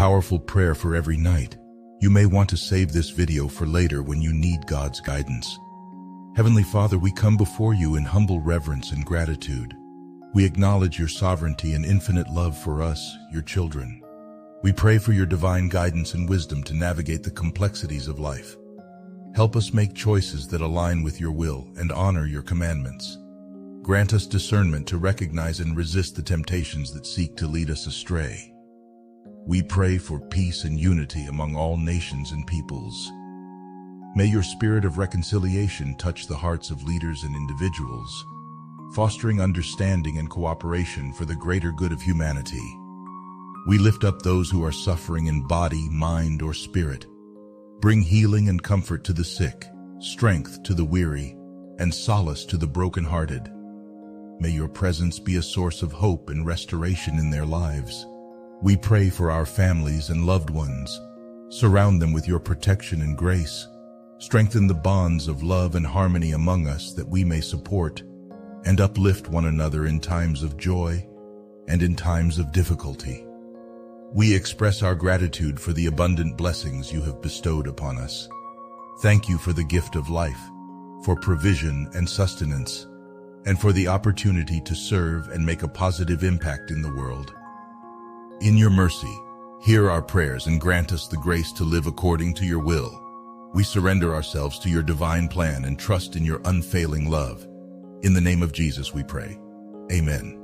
powerful prayer for every night. You may want to save this video for later when you need God's guidance. Heavenly Father, we come before you in humble reverence and gratitude. We acknowledge your sovereignty and infinite love for us, your children. We pray for your divine guidance and wisdom to navigate the complexities of life. Help us make choices that align with your will and honor your commandments. Grant us discernment to recognize and resist the temptations that seek to lead us astray. We pray for peace and unity among all nations and peoples. May your spirit of reconciliation touch the hearts of leaders and individuals, fostering understanding and cooperation for the greater good of humanity. We lift up those who are suffering in body, mind, or spirit. Bring healing and comfort to the sick, strength to the weary, and solace to the brokenhearted. May your presence be a source of hope and restoration in their lives. We pray for our families and loved ones. Surround them with your protection and grace. Strengthen the bonds of love and harmony among us that we may support and uplift one another in times of joy and in times of difficulty. We express our gratitude for the abundant blessings you have bestowed upon us. Thank you for the gift of life, for provision and sustenance, and for the opportunity to serve and make a positive impact in the world. In your mercy, hear our prayers and grant us the grace to live according to your will. We surrender ourselves to your divine plan and trust in your unfailing love. In the name of Jesus we pray. Amen.